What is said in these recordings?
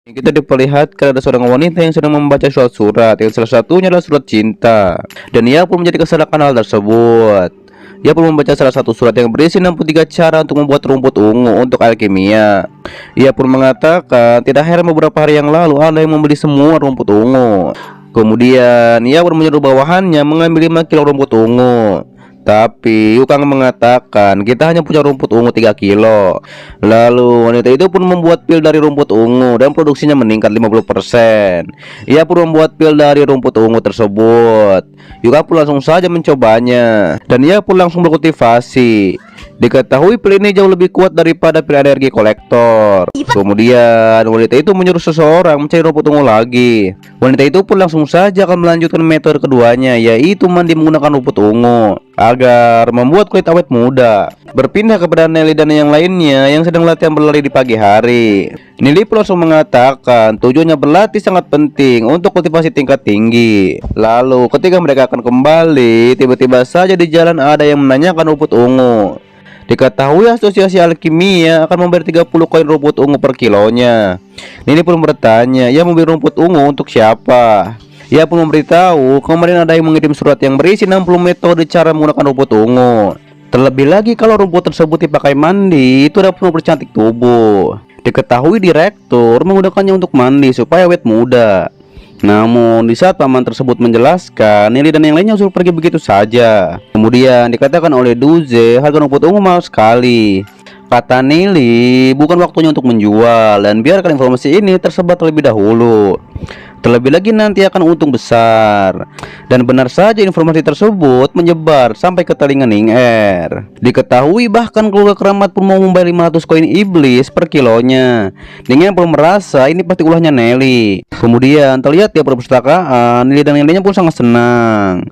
Kita diperlihatkan ada seorang wanita yang sedang membaca surat-surat, yang salah satunya adalah surat cinta. Dan ia pun menjadi kesalahan hal tersebut. Ia pun membaca salah satu surat yang berisi 63 cara untuk membuat rumput ungu untuk alkimia. Ia pun mengatakan tidak heran beberapa hari yang lalu ada yang membeli semua rumput ungu. Kemudian ia pun menyuruh bawahannya mengambil 5 kilo rumput ungu. Tapi Yukang mengatakan kita hanya punya rumput ungu 3 kilo. Lalu wanita itu pun membuat pil dari rumput ungu dan produksinya meningkat 50%. Ia pun membuat pil dari rumput ungu tersebut. Yukang pun langsung saja mencobanya dan ia pun langsung berkultivasi. Diketahui pil ini jauh lebih kuat daripada pil energi kolektor. Kemudian wanita itu menyuruh seseorang mencari rumput ungu lagi. Wanita itu pun langsung saja akan melanjutkan metode keduanya, yaitu mandi menggunakan rumput ungu agar membuat kulit awet muda. Berpindah kepada Nelly dan yang lainnya yang sedang latihan berlari di pagi hari. Nelly pun langsung mengatakan tujuannya berlatih sangat penting untuk kultivasi tingkat tinggi. Lalu ketika mereka akan kembali, tiba-tiba saja di jalan ada yang menanyakan rumput ungu. Diketahui asosiasi alkimia akan memberi 30 koin rumput ungu per kilonya. Nelly pun bertanya, ia memberi rumput ungu untuk siapa? Ia pun memberitahu kemarin ada yang mengirim surat yang berisi 60 metode cara menggunakan rumput ungu. Terlebih lagi kalau rumput tersebut dipakai mandi, itu dapat mempercantik tubuh. Diketahui direktur menggunakannya untuk mandi supaya awet muda. Namun di saat paman tersebut menjelaskan, Nelly dan yang lainnya suruh pergi begitu saja. Kemudian dikatakan oleh Duze harga rumput ungu mahal sekali. Kata Nelly, bukan waktunya untuk menjual dan biarkan informasi ini tersebar terlebih dahulu. Terlebih lagi nanti akan untung besar. Dan benar saja informasi tersebut menyebar sampai ke telinga Ning Er. Diketahui bahkan keluarga keramat pun mau membayar 500 koin iblis per kilonya. Ning Er pun merasa ini pasti ulahnya Nelly. Kemudian terlihat di perpustakaan, Nelly dan yang lainnya pun sangat senang.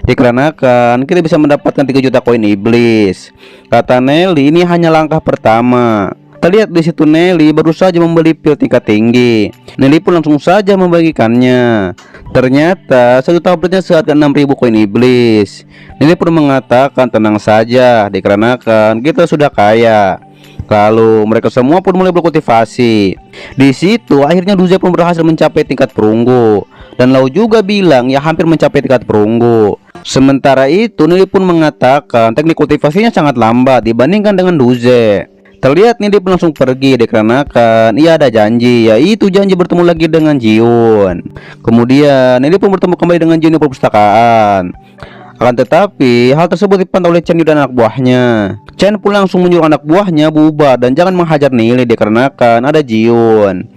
Dikarenakan kita bisa mendapatkan 3 juta koin iblis. Kata Nelly, ini hanya langkah pertama. Terlihat di situ Nelly baru saja membeli pil tingkat tinggi. Nelly pun langsung saja membagikannya. Ternyata satu tabletnya seharga 6.000 koin iblis. Nelly pun mengatakan tenang saja, dikarenakan kita sudah kaya. Lalu mereka semua pun mulai berkultivasi. Di situ akhirnya Duze pun berhasil mencapai tingkat perunggu. Dan Lau juga bilang ya hampir mencapai tingkat perunggu. Sementara itu Nelly pun mengatakan teknik kultivasinya sangat lambat dibandingkan dengan Duze. Terlihat Nelly pun langsung pergi dikarenakan ia ada janji, yaitu janji bertemu lagi dengan Jiun. Kemudian Nelly pun bertemu kembali dengan Jiun di perpustakaan. Akan tetapi hal tersebut dipantau oleh Chen Yu dan anak buahnya. Chen pun langsung menyuruh anak buahnya bubar dan jangan menghajar Nelly dikarenakan ada Jiun.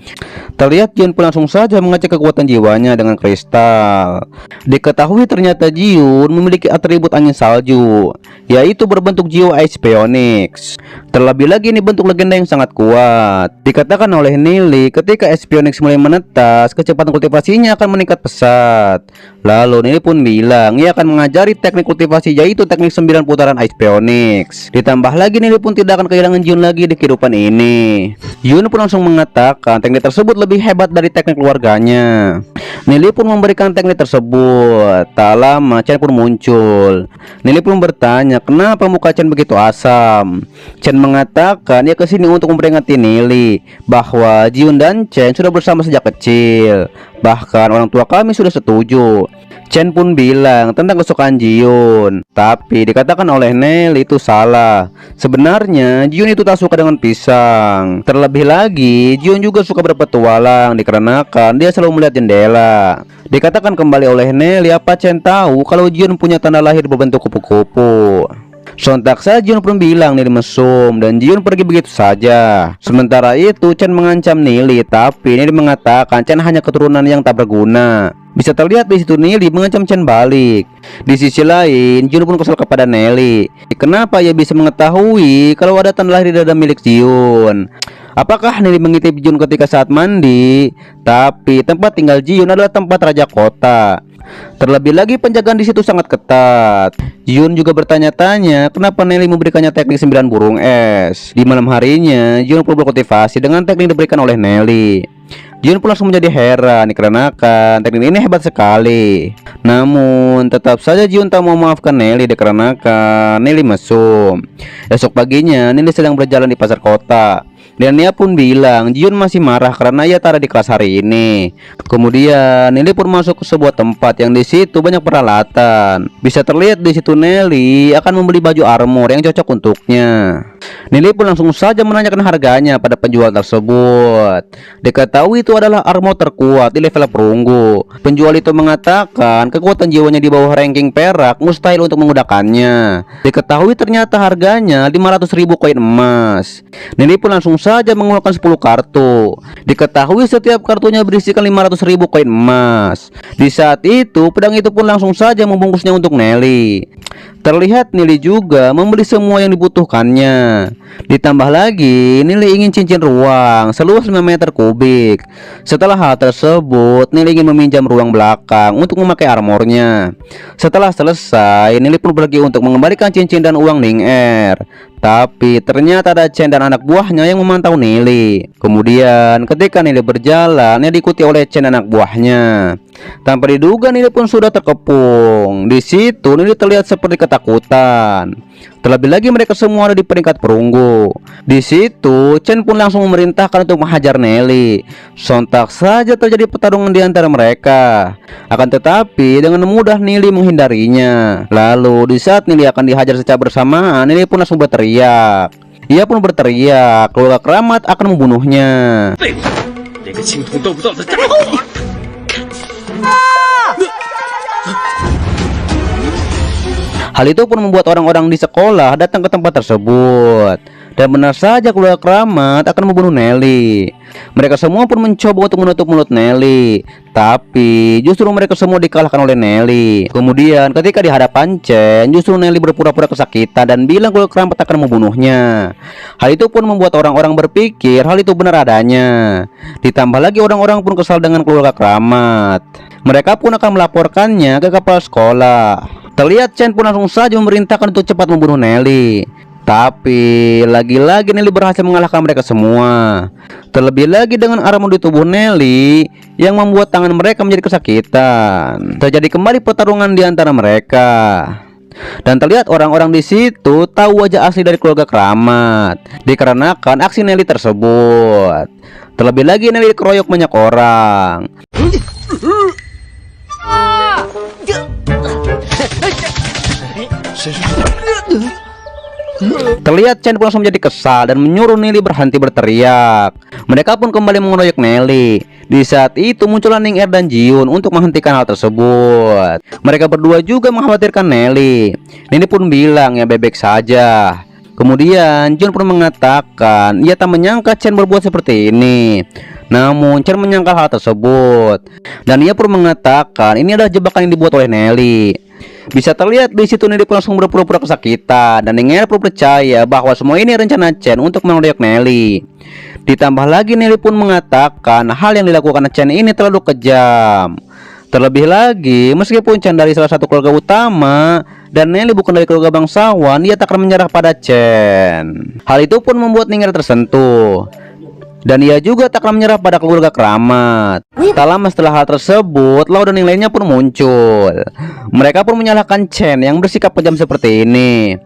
Terlihat Jiun pun langsung saja mengecek kekuatan jiwanya dengan kristal. Diketahui ternyata Jiun memiliki atribut angin salju, yaitu berbentuk jiwa Ice Phoenix. Terlebih lagi ini bentuk legenda yang sangat kuat. Dikatakan oleh Nelly ketika Ice Phoenix mulai menetas, kecepatan kultivasinya akan meningkat pesat. Lalu Nelly pun bilang ia akan mengajari teknik kultivasi, yaitu teknik 9 putaran Ice Phoenix. Ditambah lagi Nelly pun tidak akan kehilangan Jiun lagi di kehidupan ini. Jiun pun langsung mengatakan teknik tersebut lebih hebat dari teknik keluarganya. Nelly pun memberikan teknik tersebut. Tak lama Chen pun muncul. Nelly pun bertanya kenapa muka Chen begitu asam. Chen mengatakan ia kesini untuk memperingati Nelly bahwa Jiun dan Chen sudah bersama sejak kecil. Bahkan orang tua kami sudah setuju. Chen pun bilang tentang kesukaan Jiun, tapi dikatakan oleh Nelly itu salah. Sebenarnya Jiun itu tak suka dengan pisang. Terlebih lagi Jiun juga suka berpetualang dikarenakan dia selalu melihat jendela. Dikatakan kembali oleh Nelly apa Chen tahu kalau Jiun punya tanda lahir berbentuk kupu-kupu. Sontak saja Jiun pun bilang Nelly mesum dan Jiun pergi begitu saja. Sementara itu Chen mengancam Nelly, tapi Nelly mengatakan Chen hanya keturunan yang tak berguna. Bisa terlihat di situ Nelly mengancam Chen balik. Di sisi lain Jiun pun kesal kepada Nelly. Kenapa ia bisa mengetahui kalau ada tanda lahir di dada milik Jiun? Apakah Nelly mengintip Jiun ketika saat mandi? Tapi tempat tinggal Jiun adalah tempat raja kota. Terlebih lagi penjagaan di situ sangat ketat. Jiun juga bertanya-tanya kenapa Nelly memberikannya teknik 9 burung es. Di malam harinya Jiun pun berkultivasi dengan teknik diberikan oleh Nelly. Jiun pun langsung menjadi heran dikarenakan teknik ini hebat sekali. Namun tetap saja Jiun tak mau memaafkan Nelly dikarenakan Nelly mesum. Esok paginya Nelly sedang berjalan di pasar kota. Dan ia pun bilang Jiun masih marah karena ia tak ada di kelas hari ini. Kemudian Nelly pun masuk ke sebuah tempat yang di situ banyak peralatan. Bisa terlihat di situ Nelly akan membeli baju armor yang cocok untuknya. Nelly pun langsung saja menanyakan harganya pada penjual tersebut. Diketahui itu adalah armor terkuat di level perunggu. Penjual itu mengatakan kekuatan jiwanya di bawah ranking perak mustahil untuk menggunakannya. Diketahui ternyata harganya 500.000 koin emas. Nelly pun langsung saja mengeluarkan 10 kartu. Diketahui setiap kartunya berisikan 500.000 koin emas. Di saat itu pedang itu pun langsung saja membungkusnya untuk Nelly. Terlihat Nelly juga membeli semua yang dibutuhkannya. Ditambah lagi Nelly ingin cincin ruang seluas 5 meter kubik. Setelah hal tersebut Nelly ingin meminjam ruang belakang untuk memakai armornya. Setelah selesai Nelly pun pergi untuk mengembalikan cincin dan uang Ning Er. Tapi ternyata ada Chen dan anak buahnya yang memantau Nelly. Kemudian ketika Nelly berjalan, ia diikuti oleh Chen dan anak buahnya. Tanpa diduga Nelly pun sudah terkepung. Di situ Nelly terlihat seperti ketakutan. Terlebih lagi mereka semua ada di peringkat perunggu. Di situ Chen pun langsung memerintahkan untuk menghajar Nelly. Sontak saja terjadi pertarungan di antara mereka. Akan tetapi dengan mudah Nelly menghindarinya. Lalu di saat Nelly akan dihajar secara bersamaan, Nelly pun langsung berteriak. Ia pun berteriak, keluarga keramat akan membunuhnya. Hal itu pun membuat orang-orang di sekolah datang ke tempat tersebut. Dan benar saja keluarga keramat akan membunuh Nelly. Mereka semua pun mencoba untuk menutup mulut Nelly, tapi justru mereka semua dikalahkan oleh Nelly. Kemudian ketika di hadapan Chen, justru Nelly berpura-pura kesakitan dan bilang keluarga keramat akan membunuhnya. Hal itu pun membuat orang-orang berpikir hal itu benar adanya. Ditambah lagi orang-orang pun kesal dengan keluarga keramat. Mereka pun akan melaporkannya ke kepala sekolah. Terlihat Chen pun langsung saja memerintahkan untuk cepat membunuh Nelly. Tapi lagi-lagi Nelly berhasil mengalahkan mereka semua. Terlebih lagi dengan armor di tubuh Nelly yang membuat tangan mereka menjadi kesakitan. Terjadi kembali pertarungan di antara mereka. Dan terlihat orang-orang di situ tahu wajah asli dari keluarga keramat dikarenakan aksi Nelly tersebut. Terlebih lagi Nelly dikeroyok banyak orang. Terlihat Chen pun langsung menjadi kesal dan menyuruh Nelly berhenti berteriak. Mereka pun kembali mengeroyok Nelly. Di saat itu muncullah Ning Er dan Jiun untuk menghentikan hal tersebut. Mereka berdua juga mengkhawatirkan Nelly. Nelly pun bilang ya bebek saja. Kemudian Jiun pun mengatakan ia tak menyangka Chen berbuat seperti ini. Namun Chen menyangkal hal tersebut. Dan ia pun mengatakan ini adalah jebakan yang dibuat oleh Nelly. Bisa terlihat di situ Nelly pun langsung berpura-pura kesakitan dan Ning Er pun percaya bahwa semua ini rencana Chen untuk mengeroyok Nelly. Ditambah lagi Nelly pun mengatakan hal yang dilakukan Chen ini terlalu kejam. Terlebih lagi meskipun Chen dari salah satu keluarga utama dan Nelly bukan dari keluarga bangsawan, ia tak akan menyerah pada Chen. Hal itu pun membuat Ning Er tersentuh. Dan ia juga tak akan menyerah pada keluarga keramat. Tak lama setelah hal tersebut, Lau dan yang lainnya pun muncul. Mereka pun menyalahkan Chen yang bersikap kejam seperti ini.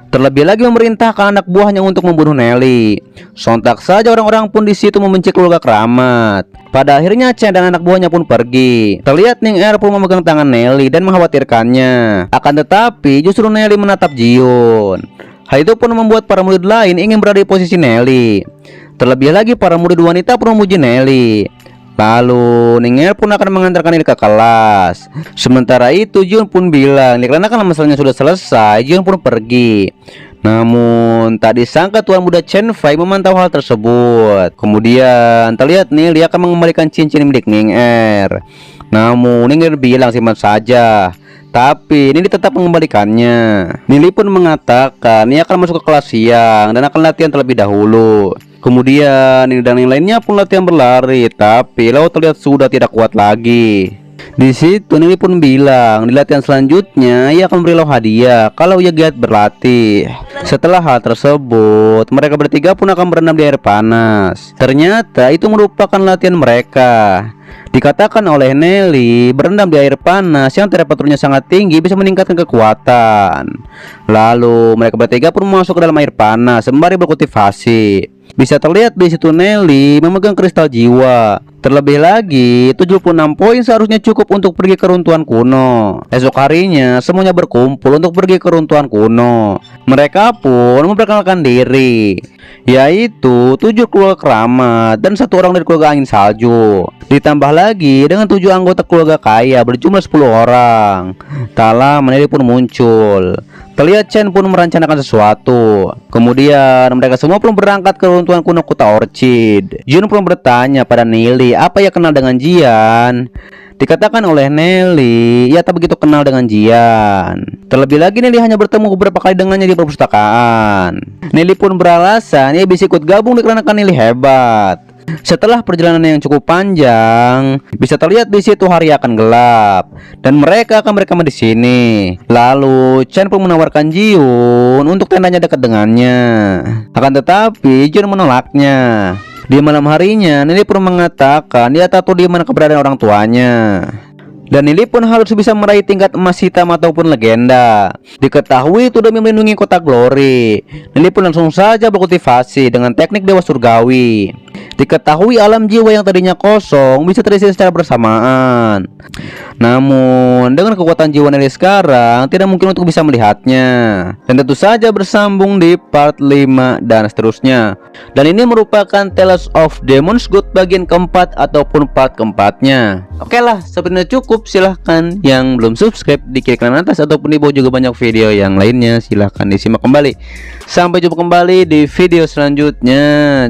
Terlebih lagi memerintahkan anak buahnya untuk membunuh Nelly. Sontak saja orang-orang pun di situ membenci keluarga keramat. Pada akhirnya Chen dan anak buahnya pun pergi. Terlihat Ning Er pun memegang tangan Nelly dan mengkhawatirkannya. Akan tetapi justru Nelly menatap Jiun. Hal itu pun membuat para murid lain ingin berada di posisi Nelly. Terlebih lagi para murid wanita pun memuji Nelly. Lalu Ning Er pun akan mengantarkan Nelly ke kelas. Sementara itu Jiun pun bilang dikarenakan masalahnya sudah selesai, Jiun pun pergi. Namun tak disangka tuan muda Chen Fai memantau hal tersebut. Kemudian terlihat Nelly akan mengembalikan cincin milik Ning Er. Namun Ning Er bilang simpan saja. Tapi Nelly tetap mengembalikannya. Nelly pun mengatakan ia akan masuk ke kelas siang dan akan latihan terlebih dahulu. Kemudian Nelly dan yang lainnya pun latihan berlari, tapi Lau terlihat sudah tidak kuat lagi. Di situ Nelly pun bilang di latihan selanjutnya ia akan beri Lau hadiah kalau ia giat berlatih. Setelah hal tersebut, mereka bertiga pun akan berendam di air panas. Ternyata itu merupakan latihan mereka. Dikatakan oleh Nelly, berendam di air panas yang temperaturnya sangat tinggi bisa meningkatkan kekuatan. Lalu mereka bertiga pun masuk ke dalam air panas sembari berkultivasi. Bisa terlihat di situ Nelly memegang kristal jiwa. Terlebih lagi, 76 poin seharusnya cukup untuk pergi ke runtuhan kuno. Esok harinya, semuanya berkumpul untuk pergi ke runtuhan kuno. Mereka pun memperkenalkan diri, yaitu 7 keluarga keramat dan 1 orang dari keluarga angin salju. Ditambah lagi dengan 7 anggota keluarga kaya berjumlah 10 orang. Tak lama Nelly pun muncul. Terlihat Chen pun merencanakan sesuatu. Kemudian mereka semua pun berangkat ke runtuhan kuno kota Orchid. Jun pun bertanya pada Nelly apa ia kenal dengan Jian. Dikatakan oleh Nelly, ia tak begitu kenal dengan Jian. Terlebih lagi Nelly hanya bertemu beberapa kali dengannya di perpustakaan. Nelly pun beralasan ia bisa ikut gabung dikarenakan Nelly hebat. Setelah perjalanan yang cukup panjang, bisa terlihat di situ hari akan gelap dan mereka akan berkemah di sini. Lalu Chen pun menawarkan Jiun untuk tendanya dekat dengannya. Akan tetapi Jiun menolaknya. Di malam harinya, Nelly pun mengatakan dia tak tahu di mana keberadaan orang tuanya. Dan Nelly pun harus bisa meraih tingkat emas hitam ataupun legenda. Diketahui itu demi melindungi kota Glory. Nelly pun langsung saja berkultivasi dengan teknik dewa surgawi. Diketahui alam jiwa yang tadinya kosong bisa terisi secara bersamaan. Namun dengan kekuatan jiwa Nelly sekarang tidak mungkin untuk bisa melihatnya. Dan tentu saja bersambung di part 5 dan seterusnya. Dan ini merupakan Tales of Demon's God bagian keempat ataupun part keempatnya. Oke lah, sepertinya cukup. Silahkan yang belum subscribe di kiri kanan atas ataupun di bawah juga banyak video yang lainnya. Silahkan disimak kembali. Sampai jumpa kembali di video selanjutnya.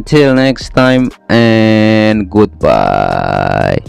Till next time and goodbye.